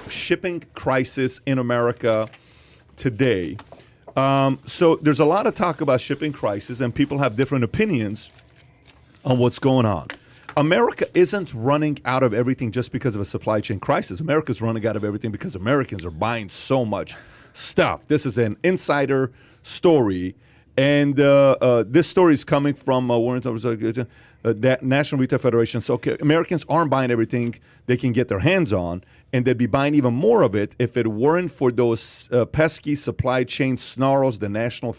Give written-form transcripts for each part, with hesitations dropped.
shipping crisis in America today. So there's a lot of talk about shipping crisis, and people have different opinions on what's going on. America isn't running out of everything just because of a supply chain crisis. America's running out of everything because Americans are buying so much stuff. This is an insider story, and this story is coming from that National Retail Federation. So Americans aren't buying everything they can get their hands on, and they'd be buying even more of it if it weren't for those pesky supply chain snarls the National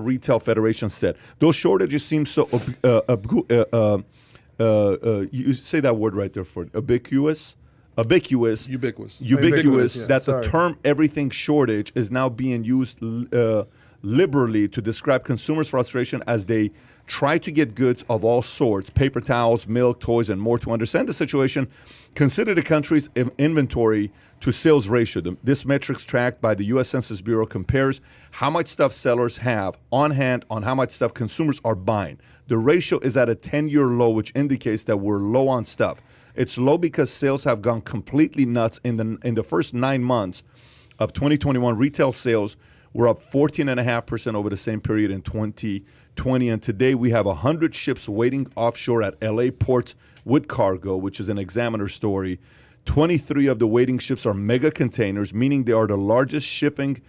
Retail Federation said. Those shortages seem so you say that word right there for ubiquitous, that the term everything shortage is now being used liberally to describe consumers' frustration as they try to get goods of all sorts, paper towels, milk, toys, and more. To understand the situation, consider the country's inventory to sales ratio. This metric's tracked by the U.S. Census Bureau compares how much stuff sellers have on hand on how much stuff consumers are buying. The ratio is at a 10-year low, which indicates that we're low on stuff. It's low because sales have gone completely nuts in the first 9 months of 2021. Retail sales were up 14.5% over the same period in 2020. And today we have 100 ships waiting offshore at LA ports with cargo, which is an Examiner story. 23 of the waiting ships are mega containers, meaning they are the largest shipping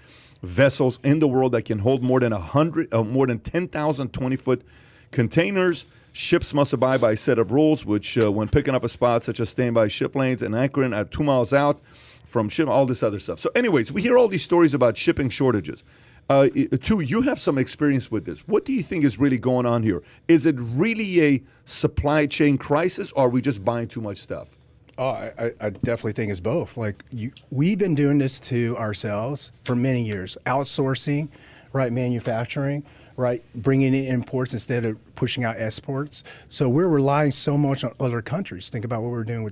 vessels in the world that can hold more than 10,000 20-foot containers. Ships must abide by a set of rules, which when picking up a spot, such as staying by ship lanes and anchoring at 2 miles out from ship, all this other stuff. So anyways, we hear all these stories about shipping shortages. You have some experience with this. What do you think is really going on here? Is it really a supply chain crisis, or are we just buying too much stuff? Oh, I definitely think it's both. We've been doing this to ourselves for many years, outsourcing, right, manufacturing, right, bringing in imports instead of pushing out exports. So we're relying so much on other countries. Think about what we're doing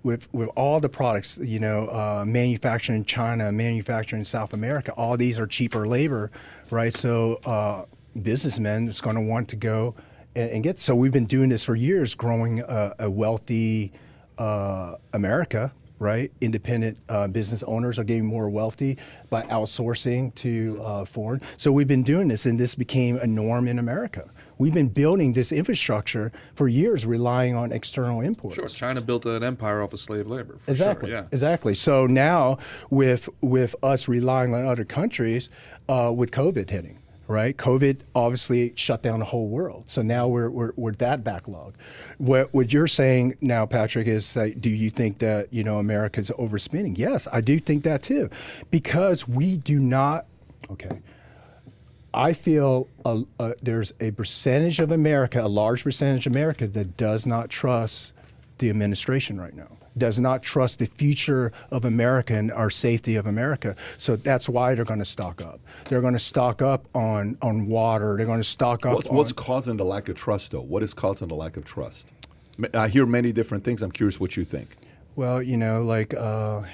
with all the products, manufacturing in China, manufacturing in South America. All these are cheaper labor, right? So businessmen is going to want to go and get. So we've been doing this for years, growing a wealthy America. Right, independent business owners are getting more wealthy by outsourcing to foreign. So we've been doing this, and this became a norm in America. We've been building this infrastructure for years, relying on external imports. Sure, China built an empire off of slave labor. For exactly, sure, yeah. Exactly. So now, with us relying on other countries, with COVID hitting. Right, COVID obviously shut down the whole world. So now we're that backlog. What you're saying now, Patrick, is that do you think that America's overspending? Yes, I do think that too, because we do not. Okay, I feel there's a percentage of America, a large percentage of America, that does not trust the administration right now. Does not trust the future of America and our safety of America. So that's why they're going to stock up. They're going to stock up on water. They're going to stock up What's causing the lack of trust, though? What is causing the lack of trust? I hear many different things. I'm curious what you think. Well,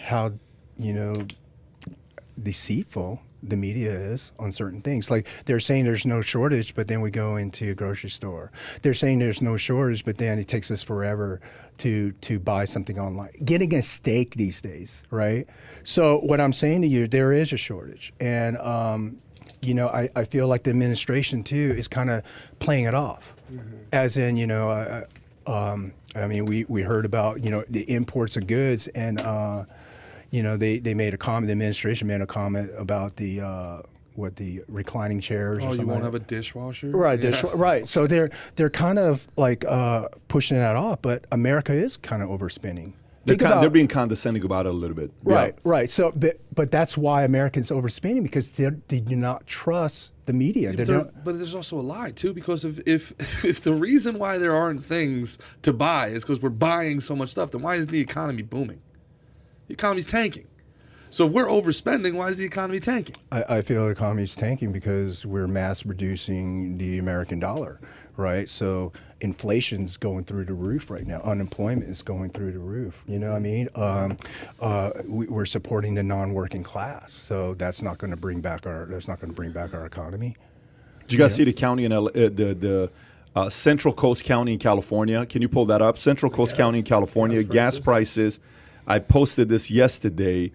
how, deceitful the media is on certain things. Like they're saying there's no shortage, but then we go into a grocery store. They're saying there's no shortage, but then it takes us forever to buy something online. Getting a steak these days, right? So what I'm saying to you, there is a shortage. And, I feel like the administration, too, is kind of playing it off. Mm-hmm. As in, we heard about, the imports of goods and, they made a comment, the administration made a comment about the reclining chairs or something. You won't have a dishwasher? Right, right. So they're kind of like pushing that off, but America is kind of overspending. They're being condescending about it a little bit. Right, yeah. Right. So, but that's why Americans overspending, because they do not trust the media. But there's also a lie too, because if the reason why there aren't things to buy is because we're buying so much stuff, then why isn't the economy booming? The economy's tanking. So if we're overspending, why is the economy tanking? I feel the economy is tanking because we're mass producing the American dollar, right? So inflation's going through the roof right now. Unemployment is going through the roof. You know what I mean? We're supporting the non-working class, so that's not going to bring back our economy. Did you guys see the county in the Central Coast County in California? Can you pull that up? Central Coast County in California, gas prices I posted this yesterday.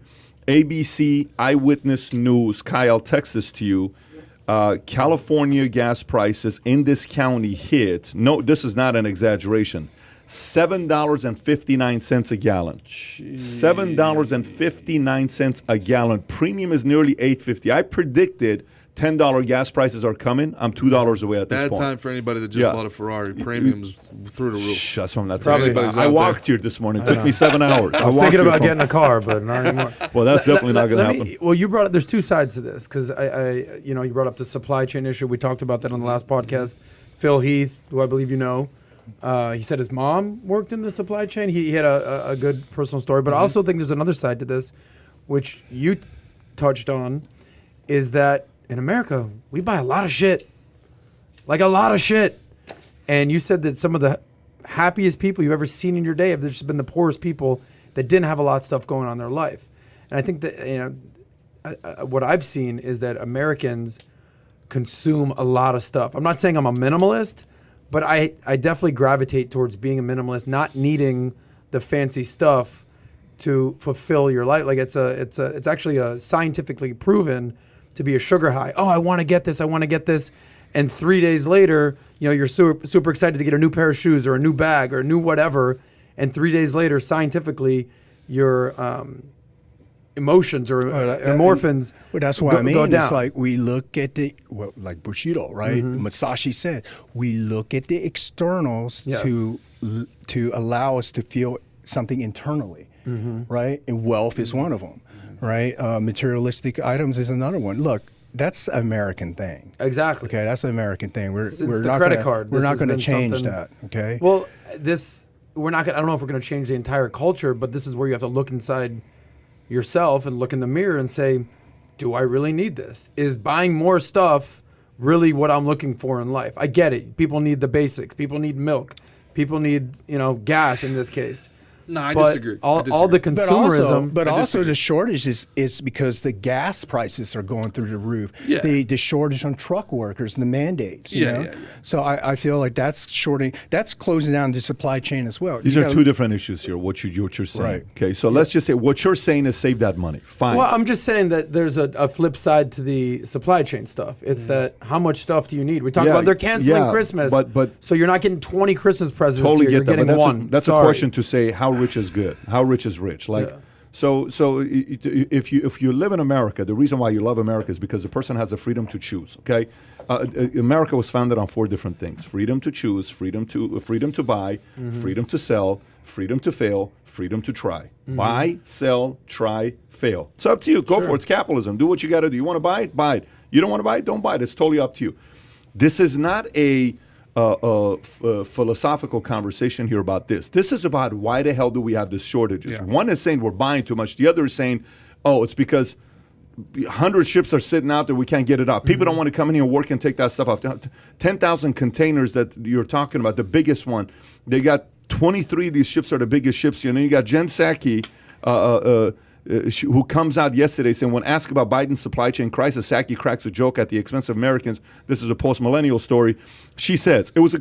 ABC Eyewitness News, Kyle, text this to you. California gas prices in this county hit, no, this is not an exaggeration, $7.59 a gallon. $7.59 a gallon. Premium is nearly $8.50. I predicted $10 gas prices are coming. I'm $2 away at this Bad point. time for anybody that just bought a Ferrari. Premiums through the roof. That's what I'm not Probably- talking about. I walked here this morning. It took me 7 hours. I was thinking about getting a car, but not anymore. Well, that's definitely not going to happen. Well, you brought up, there's two sides to this because you brought up the supply chain issue. We talked about that on the last podcast. Phil Heath, who I believe you know, he said his mom worked in the supply chain. He had a good personal story, but I also think there's another side to this, which you touched on, is that in America we buy a lot of shit, like a lot of shit. And you said that some of the happiest people you've ever seen in your day have just been the poorest people that didn't have a lot of stuff going on in their life. And I think that what I've seen is that Americans consume a lot of stuff. I'm not saying I'm a minimalist, but I definitely gravitate towards being a minimalist, not needing the fancy stuff to fulfill your life. Like it's actually a scientifically proven to be a sugar high. Oh, I want to get this. I want to get this. And 3 days later, you're super excited to get a new pair of shoes or a new bag or a new whatever. And 3 days later, scientifically, your emotions or endorphins Well, that's what go I mean. down. It's like we look at like Bushido, right? Masashi said, we look at the externals Yes. to allow us to feel something internally, right? And wealth is one of them, right? Materialistic items is another one. Look, that's an American thing. Exactly. Okay, that's an American thing. We're the not credit gonna, card. We're This not has going to been change something- that. Okay. Well, we're not gonna, I don't know if we're going to change the entire culture, but this is where you have to look inside yourself and look in the mirror and say, do I really need this? Is buying more stuff really what I'm looking for in life? I get it. People need the basics. People need milk. People need, gas in this case. No, I But disagree. all I disagree. the consumerism. But I also disagree. the shortage is because the gas prices are going through the roof. Yeah. The shortage on truck workers and the mandates. You know? Yeah. So I feel like that's closing down the supply chain as well. These You are gotta- two different issues here, what you're saying. Right. Okay, so let's just say what you're saying is save that money. Fine. Well, I'm just saying that there's a flip side to the supply chain stuff. It's that how much stuff do you need? We talk Yeah, about they're canceling yeah, Christmas, but so you're not getting 20 Christmas presents. totally here. get You're that, but getting that's one. that's a Sorry. question to say how rich is good, how rich is rich. Like, Yeah. so if you live in America, the reason why you love America is because the person has the freedom to choose. Okay, America was founded on 4 different things: freedom to choose, freedom to buy, freedom to sell, freedom to fail, freedom to try. Buy, sell, try, fail. It's up to you. Go for it. It's capitalism. Do what you got to do. You want to buy it? Buy it. You don't want to buy it? Don't buy it. It's totally up to you. This is not a philosophical conversation here about this. This is about why the hell do we have these shortages? Yeah. One is saying we're buying too much. The other is saying, oh, it's because 100 ships are sitting out there. We can't get it out. People don't want to come in here and work and take that stuff off. 10,000 containers that you're talking about, the biggest one, they got 23 of these ships are the biggest ships. You got Jen Psaki, who comes out yesterday saying, when asked about Biden's supply chain crisis, Psaki cracks a joke at the expense of Americans. This is a post-millennial story. She says, it was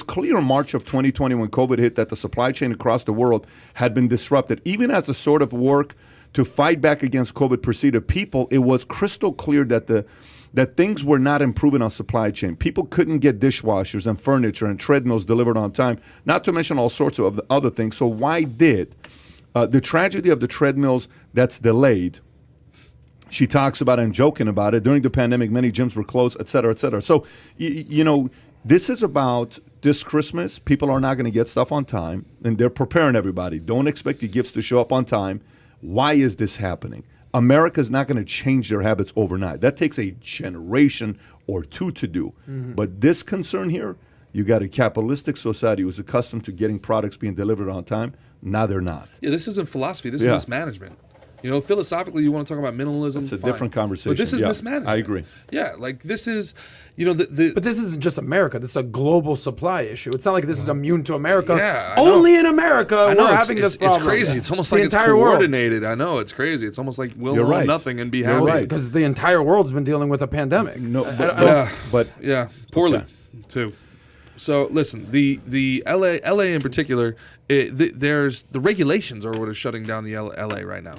clear in March of 2020 when COVID hit that the supply chain across the world had been disrupted. Even as a sort of work to fight back against COVID proceeded, it was crystal clear that things were not improving on supply chain. People couldn't get dishwashers and furniture and treadmills delivered on time, not to mention all sorts of other things. So why did the tragedy of the treadmills that's delayed, she talks about and joking about it, during the pandemic, many gyms were closed, et cetera, et cetera. So, this is about this Christmas. People are not going to get stuff on time, and they're preparing everybody. Don't expect your gifts to show up on time. Why is this happening? America's not going to change their habits overnight. That takes a generation or two to do. But this concern here, you got a capitalistic society who's accustomed to getting products being delivered on time. Now they're not. Yeah, this isn't philosophy. This Yeah. is mismanagement. Philosophically, you want to talk about minimalism. It's a fine. different conversation. But this is Yeah, mismanagement. I agree. Yeah, like this is, But this isn't just America. This is a global supply issue. It's not like this is immune to America. Yeah, I know. Only in America I know we're it's, having it's, this problem. it's crazy. It's almost The like it's entire world. coordinated. I know it's crazy. It's almost like we'll You're own right. nothing and be You're happy. right. Because the entire world's been dealing with a pandemic. No, I- but, I don't- Yeah, but yeah, poorly Okay. too. So listen, the LA in particular, there's the regulations are what are shutting down the LA right now.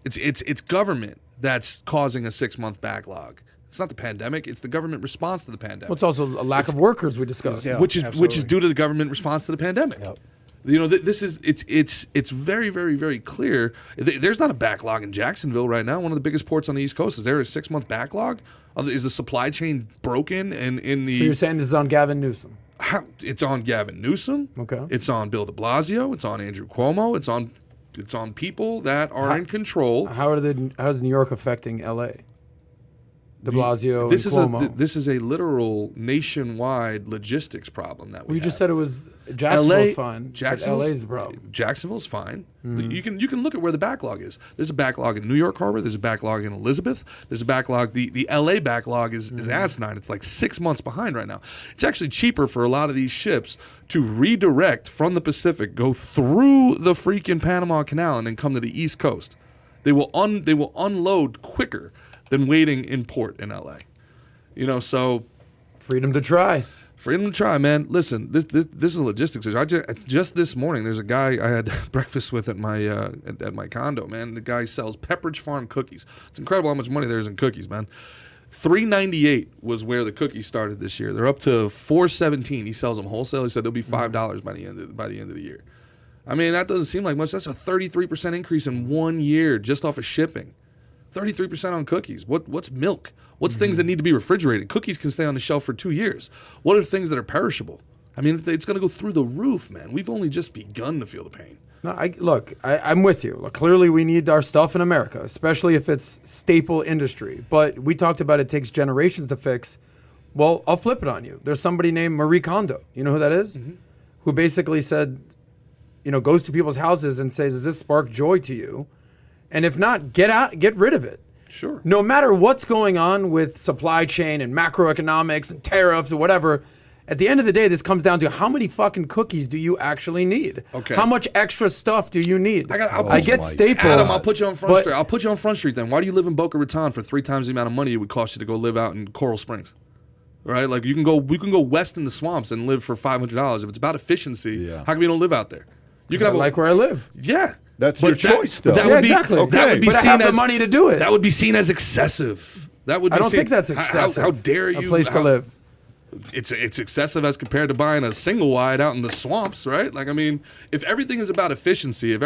It's government that's causing a 6-month backlog. It's not the pandemic; it's the government response to the pandemic. Well, it's also a lack of workers we discussed. Yeah. which is absolutely. due to the government response to the pandemic. Yep. You know, this is it's very, very, very clear. There's not a backlog in Jacksonville right now. One of the biggest ports on the East Coast. Is there a 6-month backlog? Is the supply chain broken? And in the So you're saying this is on Gavin Newsom? it's on Gavin Newsom. Okay. It's on Bill de Blasio. It's on Andrew Cuomo. It's on people that are in control. How's New York affecting L.A.? De Blasio This and is Cuomo. this is a literal nationwide logistics problem that we Well, you have. just said it was Jacksonville's fine. But Jacksonville's LA's the problem. Jacksonville's fine. Mm-hmm. You can look at where the backlog is. There's a backlog in New York Harbor. There's a backlog in Elizabeth. There's a backlog. The LA backlog is Mm-hmm. asinine. It's like 6 months behind right now. It's actually cheaper for a lot of these ships to redirect from the Pacific, go through the freaking Panama Canal, and then come to the East Coast. They will unload quicker than waiting in port in LA. You know, so Freedom to try. freedom to try, man. Listen, this is a logistics issue. Just this morning, there's a guy I had breakfast with at my at my condo, man. The guy sells Pepperidge Farm cookies. It's incredible how much money there is in cookies, man. $3.98 was where the cookies started this year. They're up to $4.17. He sells them wholesale. He said they'll be $5 by the end of the year. I mean, that doesn't seem like much. That's a 33% increase in 1 year just off of shipping. 33% on cookies. What's milk? What's things that need to be refrigerated? Cookies can stay on the shelf for 2 years. What are things that are perishable? I mean, it's going to go through the roof, man. We've only just begun to feel the pain. No, I'm with you. Look, clearly, we need our stuff in America, especially if it's staple industry. But we talked about it takes generations to fix. Well, I'll flip it on you. There's somebody named Marie Kondo. You know who that is? Mm-hmm. Who basically said, goes to people's houses and says, "Does this spark joy to you? And if not, get rid of it." Sure. No matter what's going on with supply chain and macroeconomics and tariffs or whatever, at the end of the day, this comes down to how many fucking cookies do you actually need? Okay. How much extra stuff do you need? I get staples. Adam, I'll put you on Front but- Street. I'll put you on Front Street then. Why do you live in Boca Raton for 3 times the amount of money it would cost you to go live out in Coral Springs? Right? Like we can go west in the swamps and live for $500. If it's about efficiency, how come you don't live out there? You can I have like where I live. Yeah. That's But your choice, though. That Yeah, would be, exactly. That would be But I seen have the as money to do it. That would be seen as excessive. That would be I don't seen- think that's how- excessive. How dare you? A place to live. It's excessive as compared to buying a single wide out in the swamps, right? Like, I mean, if everything is about efficiency, if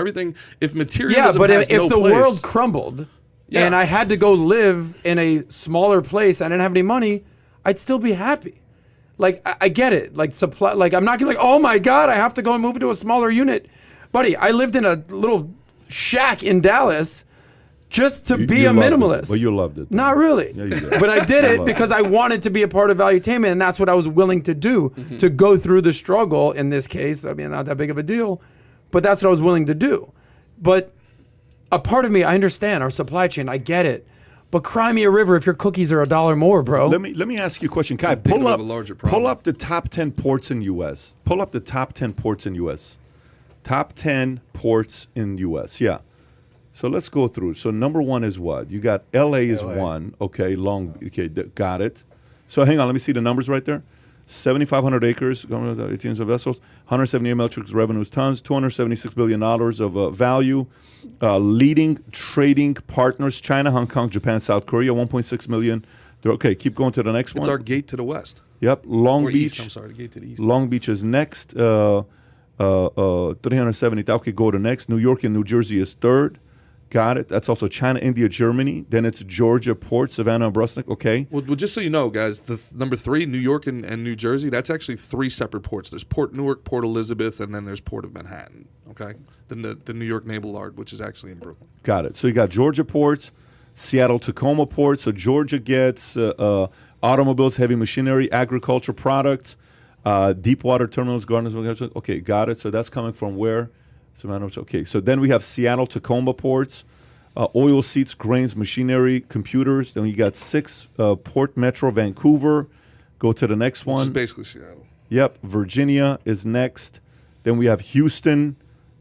materialism Yeah, but has if no the place, world crumbled Yeah. and I had to go live in a smaller place, I didn't have any money, I'd still be happy. Like, I get it. Like, supply. Like, I'm not gonna oh my God, I have to go and move into a smaller unit, buddy. I lived in a little shack in Dallas just to be You a loved it, minimalist. but you loved it. Not really. Yeah, you did. But I did You it loved because I wanted to be a part of Valuetainment, and that's what I was willing to do, to go through the struggle in this case. I mean, not that big of a deal, but that's what I was willing to do. But a part of me, I understand our supply chain. I get it. But cry me a river if your cookies are $1 more, bro. Let me ask you a question, Kai. indicative Pull of up a larger problem. pull up the top 10 ports in U.S. Pull up the top 10 ports in U.S. Top 10 ports in U.S. Yeah. So let's go through. So number 1 is what? You got L.A. is LA. 1. Okay, got it. So hang on, let me see the numbers right there. 7,500 acres, 18 vessels, 178 metric revenues tons, $276 billion of value. Leading trading partners: China, Hong Kong, Japan, South Korea. 1.6 million. Okay, keep going to the next it's one. our gate to the west. Yep, Long Or Beach. east, I'm sorry, the gate to the east. Long Beach is next. 370,000. Okay, go to next. New York and New Jersey is third. Got it. That's also China, India, Germany. Then it's Georgia, Port, Savannah, and Brusnick. Okay. Well, just so you know, guys, the number 3, New York and New Jersey, that's actually 3 separate ports. There's Port Newark, Port Elizabeth, and then there's Port of Manhattan. Okay, then the New York Naval Yard, which is actually in Brooklyn. Got it. So you got Georgia ports, Seattle, Tacoma port. So Georgia gets automobiles, heavy machinery, agriculture products, deep water terminals, gardens. Okay, got it. So that's coming from where? Savannah. Okay, so then we have Seattle, Tacoma ports, oil seats, grains, machinery, computers. Then you got 6 Port Metro, Vancouver. Go to the next Which is one. basically Seattle. Yep, Virginia is next. Then we have Houston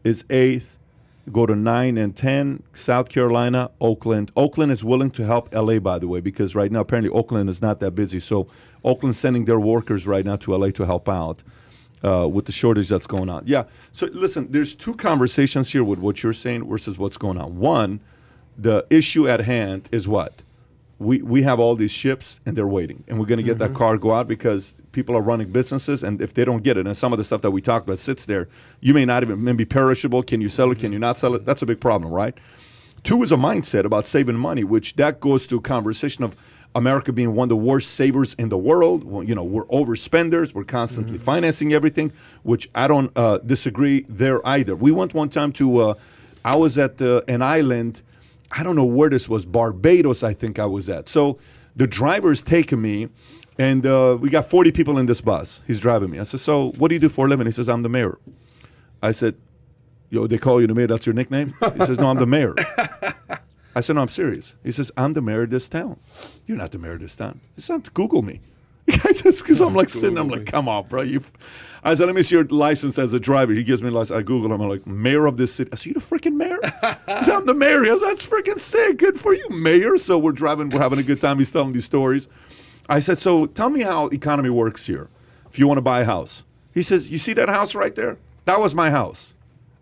is 8th. Go to 9 and 10, South Carolina, Oakland. Oakland is willing to help LA, by the way, because right now apparently Oakland is not that busy. So Oakland's sending their workers right now to LA to help out with the shortage that's going on. Yeah. So listen, there's two conversations here with what you're saying versus what's going on. One, the issue at hand is what? We have all these ships and they're waiting, and we're going to get that cargo out because people are running businesses, and if they don't get it, and some of the stuff that we talk about sits there, you may not even be perishable. Can you sell it? Can you not sell it? That's a big problem, right? Two is a mindset about saving money, which that goes to a conversation of America being one of the worst savers in the world. Well, you know, we're overspenders. We're constantly financing everything, which I don't disagree there either. We went one time to, I was at an island. I don't know where this was, Barbados, I think I was at. So the driver's taking me, and we got 40 people in this bus. He's driving me. I said, so what do you do for a living? He says, I'm the mayor. I said, yo, they call you the mayor, that's your nickname? He says, no, I'm the mayor. I said, no, I'm serious. He says, I'm the mayor of this town. You're not the mayor of this town. He said, Google me. I said, because I'm like sitting, I'm like, come on, bro. I said, let me see your license as a driver. He gives me a license. I Google him. I'm like, mayor of this city. I said, you the freaking mayor? He said, I'm the mayor. He goes, that's freaking sick. Good for you, mayor. So we're driving. We're having a good time. He's telling these stories. I said, so tell me how economy works here if you want to buy a house. He says, you see that house right there? That was my house.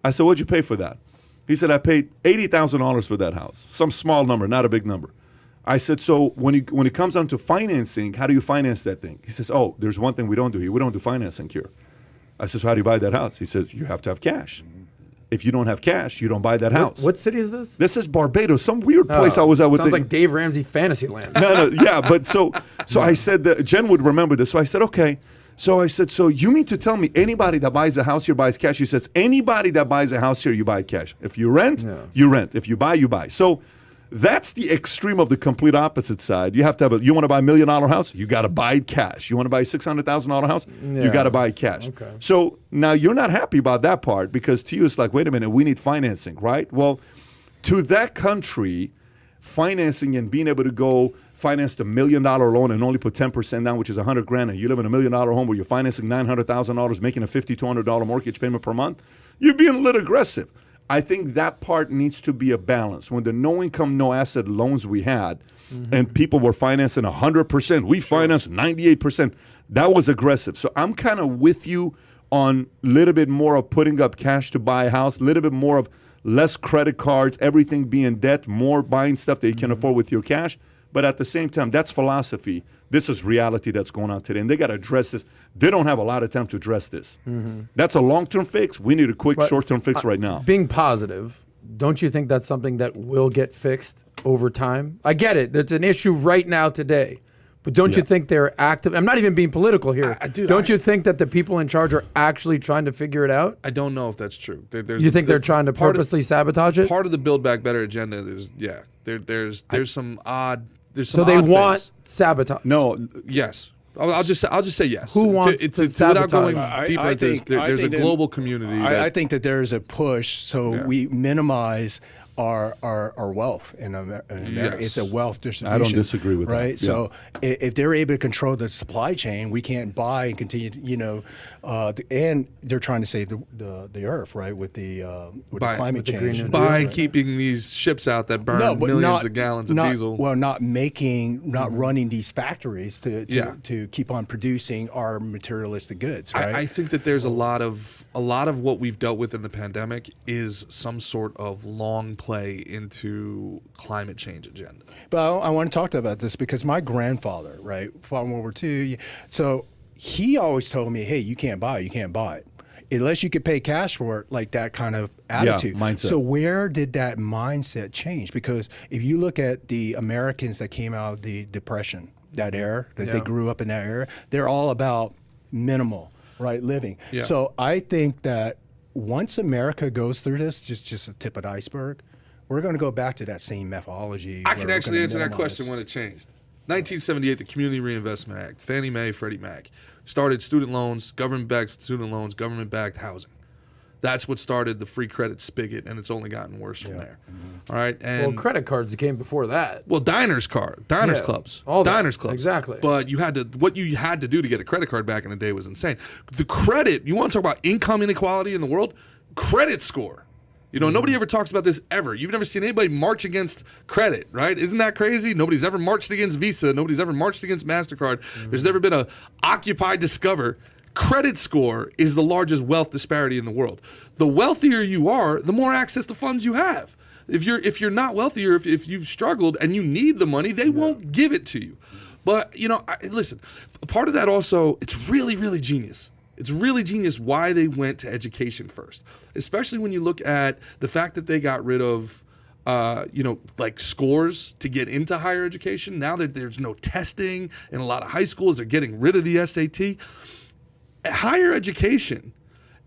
I said, what'd you pay for that? He said, I paid $80,000 for that house. Some small number, not a big number. I said, so when it comes down to financing, how do you finance that thing? He says, oh, there's one thing we don't do here. We don't do financing here. I said, so how do you buy that house? He says, you have to have cash. If you don't have cash, you don't buy that house. What city is this? This is Barbados, some weird place I was at. Sounds like Dave Ramsey Fantasyland. No, yeah, but so I said, that Jen would remember this. So I said, okay. So I said, so you mean to tell me anybody that buys a house here buys cash? He says, anybody that buys a house here, you buy cash. If you rent, you rent. If you buy, you buy. So that's the extreme of the complete opposite side. You have to have you want to buy $1 million house? You got to buy it cash. You want to buy a $600,000 house? You got to buy it cash. Okay. So now you're not happy about that part because to you it's like, wait a minute, we need financing, right? Well, to that country, financing and being able to go finance the $1 million loan and only put 10% down, which is $100,000, and you live in $1 million home where you're financing $900,000, making a $5,200 mortgage payment per month, you're being a little aggressive. I think that part needs to be a balance. When the no income, no asset loans we had, and people were financing 100%, we financed 98%. That was aggressive. So I'm kind of with you on a little bit more of putting up cash to buy a house, a little bit more of less credit cards, everything being debt, more buying stuff that you can afford with your cash. But at the same time, that's philosophy. This is reality that's going on today. And they got to address this. They don't have a lot of time to address this. That's a long-term fix. We need a quick short-term fix right now. Being positive, don't you think that's something that will get fixed over time? I get it. It's an issue right now today. But don't you think they're active? I'm not even being political here. Don't you think that the people in charge are actually trying to figure it out? I don't know if that's true. You think they're trying to purposely sabotage it? Part of the Build Back Better agenda is, there's some odd... So they want sabotage. No. Yes. I'll just say yes. Who wants to sabotage? Without going deeper into this, there's a global community. I think that there's a push so we minimize our wealth in America. Yes. It's a wealth distribution. I don't disagree with that. Right. Yeah. So if they're able to control the supply chain, we can't buy and continue to, and they're trying to save the earth, right, with the climate change. By keeping these ships out that burn millions of gallons of diesel. Well, not running these factories to keep on producing our materialistic goods, right? I think that there's a lot of what we've dealt with in the pandemic is some sort of long play into climate change agenda. But I want to talk about this because my grandfather, right, fought in World War II, so he always told me, hey, you can't buy it. Unless you could pay cash for it, like that kind of attitude. Mindset. So where did that mindset change? Because if you look at the Americans that came out of the Depression, that era, they grew up in that era, they're all about minimal, right, living. Yeah. So I think that once America goes through this, just a tip of the iceberg, we're going to go back to that same methodology. I can actually answer that question when it changed. 1978, the Community Reinvestment Act, Fannie Mae, Freddie Mac, started student loans, government-backed student loans, government-backed housing. That's what started the free credit spigot, and it's only gotten worse from there. All right, and credit cards came before that. Well, diners clubs, all that. diners clubs, exactly. But what you had to do to get a credit card back in the day was insane. The credit, you want to talk about income inequality in the world? Credit score You know, nobody ever talks about this ever. You've never seen anybody march against credit, right? Isn't that crazy? Nobody's ever marched against Visa. Nobody's ever marched against MasterCard. There's never been a Occupy Discover. Credit score is the largest wealth disparity in the world. The wealthier you are, the more access to funds you have. If you're not wealthy, or if you've struggled and you need the money, they won't give it to you. But, you know, listen, part of that also, it's really, really genius. It's really genius why they went to education first, especially when you look at the fact that they got rid of, like scores to get into higher education. Now that there's no testing in a lot of high schools, they're getting rid of the SAT. Higher education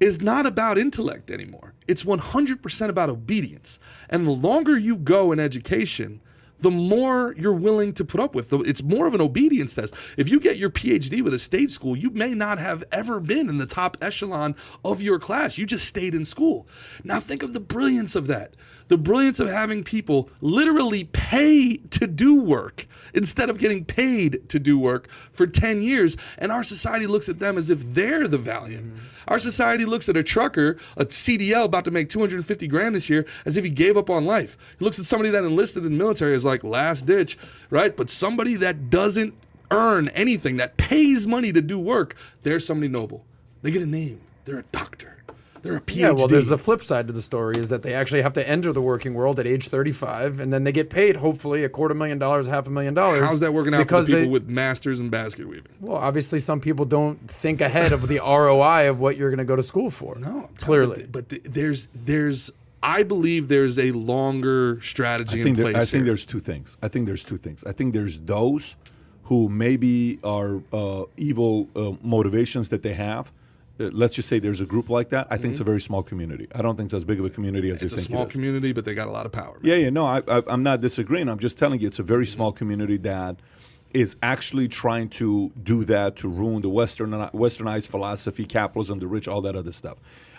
is not about intellect anymore. It's 100% about obedience. And the longer you go in education, the more you're willing to put up with. It's more of an obedience test. If you get your PhD with a state school, you may not have ever been in the top echelon of your class. You just stayed in school. Now think of the brilliance of that. The brilliance of having people literally pay to do work instead of getting paid to do work for 10 years. And our society looks at them as if they're the valiant. Our society looks at a trucker, a CDL about to make 250 grand this year, as if he gave up on life. He looks at somebody that enlisted in the military as like last ditch, right? But somebody that doesn't earn anything, that pays money to do work, they're somebody noble. They get a name. They're a doctor. They're a PhD. Yeah, well, there's the flip side to the story is that they actually have to enter the working world at age 35, and then they get paid, hopefully, $250,000, $500,000. How's that working out for the people with masters in basket weaving? Well, obviously, some people don't think ahead of the ROI of what you're going to go to school for. No, clearly. But there's I believe there's a longer strategy in place. I think there's two things. I think there's those who maybe are evil motivations that they have. Let's just say there's a group like that. I think it's a very small community. I don't think it's as big of a community as you think it is. It's a small community, but they got a lot of power. Man. Yeah. No, I'm not disagreeing. I'm just telling you it's a very small community that is actually trying to do that to ruin the westernized philosophy, capitalism, the rich, all that other stuff.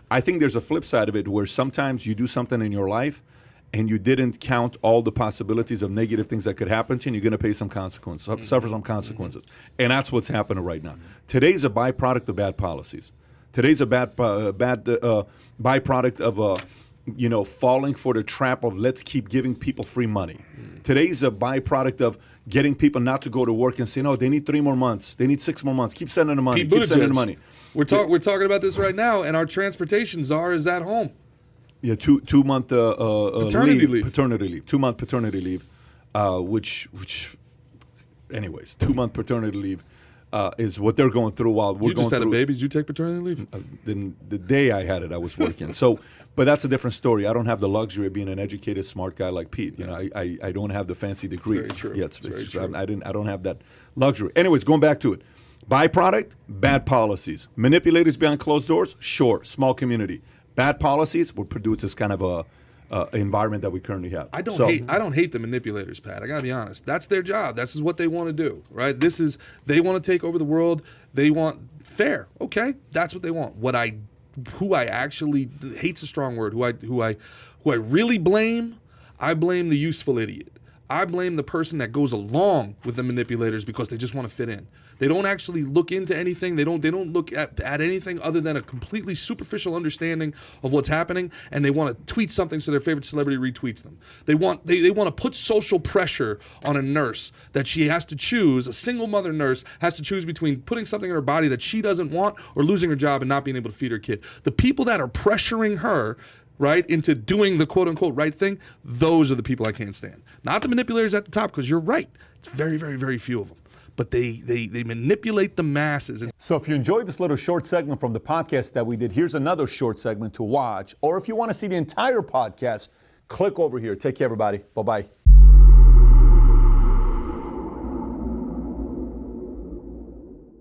I think there's a flip side of it where sometimes you do something in your life and you didn't count all the possibilities of negative things that could happen to you, and you're going to pay some consequences, suffer some consequences. And that's what's happening right now. Today's a byproduct of bad policies. Today's a bad byproduct of, falling for the trap of let's keep giving people free money. Today's a byproduct of getting people not to go to work and saying, oh, they need 3 more months. They need 6 more months. Keep sending them money. Keep sending them money. We're talking about this right now, and our transportation czar is at home. Yeah, 2 month paternity leave. Paternity leave. 2 month paternity leave, which, anyways, 2 month paternity leave. Is what they're going through while we're going through. You just had a baby. Did you take paternity leave? The day I had it, I was working. But that's a different story. I don't have the luxury of being an educated, smart guy like Pete. I don't have the fancy degrees. It's very true. Yeah, it's very true. I don't have that luxury. Anyways, going back to it. Byproduct, bad policies. Manipulators behind closed doors, sure, small community. Bad policies would produce this kind of a environment that we currently have. I don't hate the manipulators, Pat. I gotta be honest. That's their job. This is what they want to do, right? They want to take over the world. They want fair. Okay, that's what they want. Who I actually hate's a strong word. Who I really blame. I blame the useful idiot. I blame the person that goes along with the manipulators because they just want to fit in. They don't actually look into anything. They don't look at anything other than a completely superficial understanding of what's happening, and they want to tweet something so their favorite celebrity retweets them. They want to put social pressure on a nurse that she has to choose, a single mother nurse has to choose between putting something in her body that she doesn't want or losing her job and not being able to feed her kid. The people that are pressuring her right into doing the quote-unquote right thing, those are the people I can't stand. Not the manipulators at the top, because you're right. It's very, very, very few of them. But they manipulate the masses. So if you enjoyed this little short segment from the podcast that we did, here's another short segment to watch. Or if you want to see the entire podcast, click over here. Take care, everybody. Bye-bye.